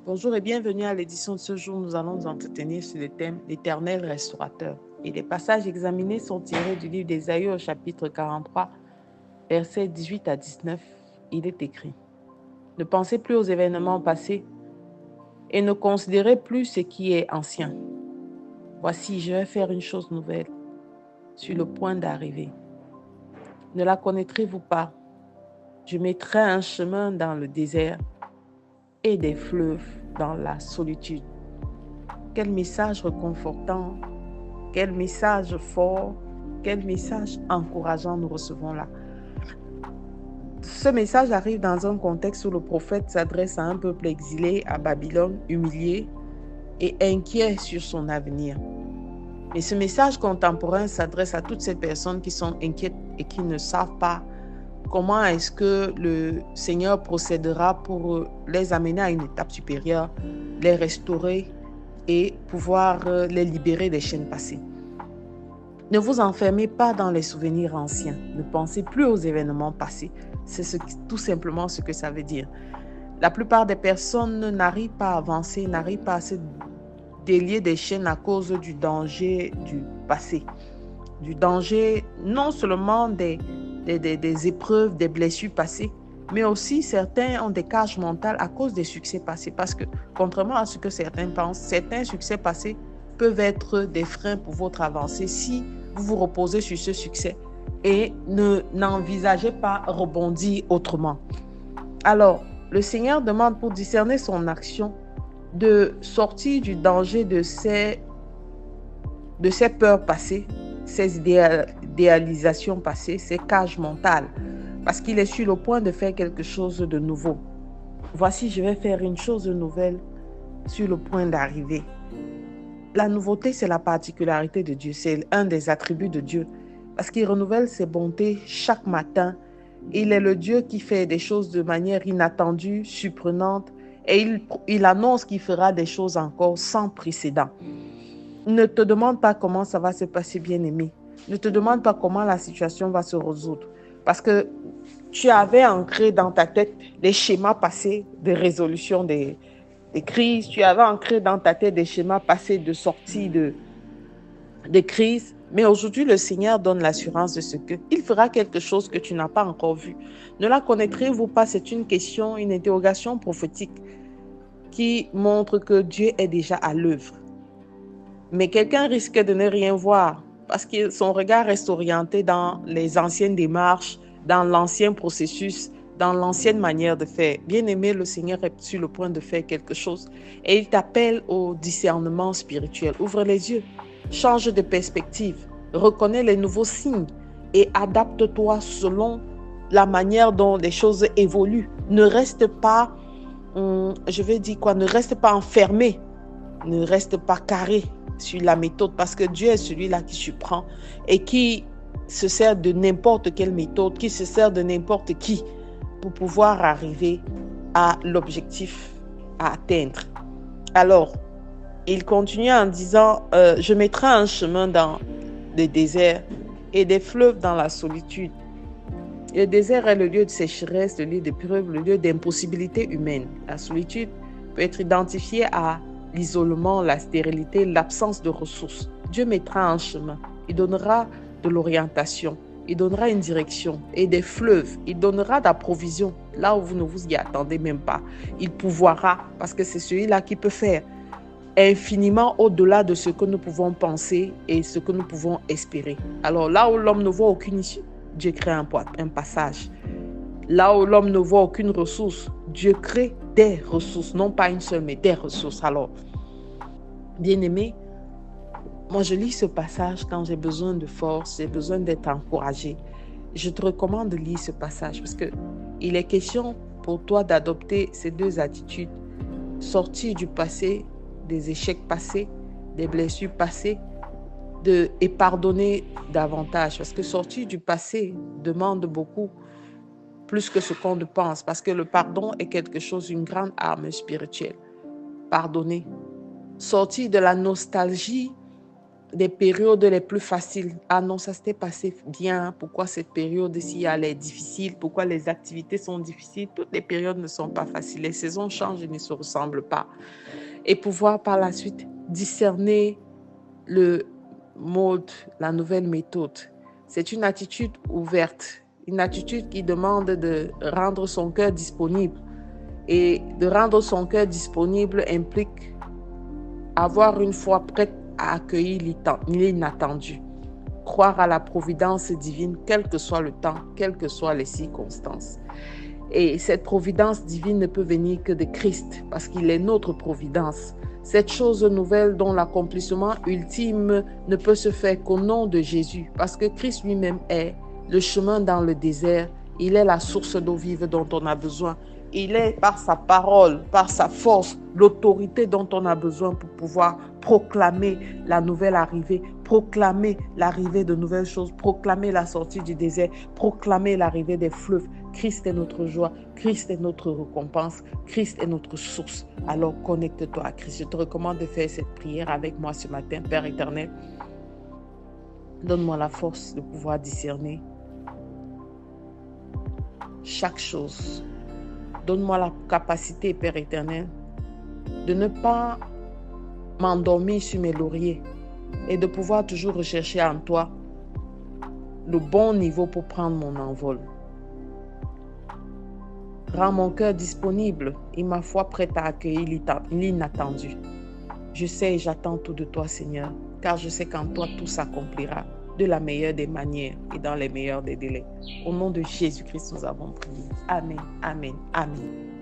Bonjour et bienvenue à l'édition de ce jour. Nous allons nous entretenir sur le thème l'Éternel restaurateur. Et les passages examinés sont tirés du livre d'Ésaïe au chapitre 43, versets 18 à 19. Il est écrit: Ne pensez plus aux événements passés et ne considérez plus ce qui est ancien. Voici, je vais faire une chose nouvelle sur le point d'arriver. Ne la connaîtrez-vous pas? Je mettrai un chemin dans le désert et des fleuves dans la solitude. Quel message réconfortant, quel message fort, quel message encourageant nous recevons là. Ce message arrive dans un contexte où le prophète s'adresse à un peuple exilé à Babylone, humilié et inquiet sur son avenir. Mais ce message contemporain s'adresse à toutes ces personnes qui sont inquiètes et qui ne savent pas comment est-ce que le Seigneur procédera pour les amener à une étape supérieure, les restaurer et pouvoir les libérer des chaînes passées. Ne vous enfermez pas dans les souvenirs anciens. Ne pensez plus aux événements passés. C'est tout simplement ce que ça veut dire. La plupart des personnes n'arrivent pas à avancer, n'arrivent pas à se délier des chaînes à cause du danger du passé. Du danger non seulement des épreuves, des blessures passées, mais aussi certains ont des cages mentales à cause des succès passés. Parce que, contrairement à ce que certains pensent, certains succès passés peuvent être des freins pour votre avancée si vous vous reposez sur ce succès et n'envisagez pas rebondir autrement. Alors, le Seigneur demande pour discerner son action de sortir du danger de ces peurs passées, ces idéalisations passées, ces cages mentales, parce qu'il est sur le point de faire quelque chose de nouveau. Voici, je vais faire une chose nouvelle sur le point d'arriver. La nouveauté, c'est la particularité de Dieu, c'est un des attributs de Dieu, parce qu'il renouvelle ses bontés chaque matin. Il est le Dieu qui fait des choses de manière inattendue, surprenante, et il annonce qu'il fera des choses encore sans précédent. Ne te demande pas comment ça va se passer, bien-aimé. Ne te demande pas comment la situation va se résoudre, parce que tu avais ancré dans ta tête les schémas passés de résolution des crises, tu avais ancré dans ta tête des schémas passés de sortie de crises, mais aujourd'hui, le Seigneur donne l'assurance de ce qu'il fera quelque chose que tu n'as pas encore vu. Ne la connaîtrez-vous pas? C'est une question, une interrogation prophétique qui montre que Dieu est déjà à l'œuvre. Mais quelqu'un risque de ne rien voir parce que son regard reste orienté dans les anciennes démarches, dans l'ancien processus, dans l'ancienne manière de faire. Bien-aimé, le Seigneur est sur le point de faire quelque chose et il t'appelle au discernement spirituel. Ouvre les yeux, change de perspective, reconnais les nouveaux signes et adapte-toi selon la manière dont les choses évoluent. Ne reste pas, ne reste pas enfermé, ne reste pas carré sur la méthode, parce que Dieu est celui-là qui surprend et qui se sert de n'importe quelle méthode, qui se sert de n'importe qui pour pouvoir arriver à l'objectif à atteindre. Alors, il continue en disant, je mettrai un chemin dans le désert et des fleuves dans la solitude. Le désert est le lieu de sécheresse, le lieu d'épreuve, le lieu d'impossibilité humaine. La solitude peut être identifiée à l'isolement, la stérilité, l'absence de ressources. Dieu mettra un chemin. Il donnera de l'orientation. Il donnera une direction et des fleuves. Il donnera de la provision là où vous ne vous y attendez même pas. Il pourvoira parce que c'est celui-là qui peut faire infiniment au-delà de ce que nous pouvons penser et ce que nous pouvons espérer. Alors là où l'homme ne voit aucune issue, Dieu crée un passage. Là où l'homme ne voit aucune ressource, Dieu crée des ressources, non pas une seule, mais des ressources. Alors, bien-aimé, moi je lis ce passage quand j'ai besoin de force, j'ai besoin d'être encouragé. Je te recommande de lire ce passage parce qu'il est question pour toi d'adopter ces deux attitudes. Sortir du passé, des échecs passés, des blessures passées, et pardonner davantage. Parce que sortir du passé demande beaucoup plus que ce qu'on ne pense, parce que le pardon est quelque chose, une grande arme spirituelle. Pardonner. Sortir de la nostalgie des périodes les plus faciles. Ah non, ça s'était passé bien. Pourquoi cette période-ci, elle est difficile? Pourquoi les activités sont difficiles? Toutes les périodes ne sont pas faciles. Les saisons changent et ne se ressemblent pas. Et pouvoir par la suite discerner le mode, la nouvelle méthode. C'est une attitude ouverte, une attitude qui demande de rendre son cœur disponible. Et de rendre son cœur disponible implique avoir une foi prête à accueillir l'inattendu. Croire à la providence divine, quel que soit le temps, quelles que soient les circonstances. Et cette providence divine ne peut venir que de Christ, parce qu'il est notre providence. Cette chose nouvelle dont l'accomplissement ultime ne peut se faire qu'au nom de Jésus, parce que Christ lui-même est le chemin dans le désert. Il est la source d'eau vive dont on a besoin. Il est par sa parole, par sa force, l'autorité dont on a besoin pour pouvoir proclamer la nouvelle arrivée, proclamer l'arrivée de nouvelles choses, proclamer la sortie du désert, proclamer l'arrivée des fleuves. Christ est notre joie, Christ est notre récompense, Christ est notre source. Alors connecte-toi à Christ. Je te recommande de faire cette prière avec moi ce matin. Père éternel, donne-moi la force de pouvoir discerner chaque chose. Donne-moi la capacité, Père éternel, de ne pas m'endormir sur mes lauriers et de pouvoir toujours rechercher en toi le bon niveau pour prendre mon envol. Rends mon cœur disponible et ma foi prête à accueillir l'inattendu. Je sais et j'attends tout de toi, Seigneur, car je sais qu'en toi tout s'accomplira de la meilleure des manières et dans les meilleurs des délais. Au nom de Jésus-Christ, nous avons prié. Amen, amen, amen.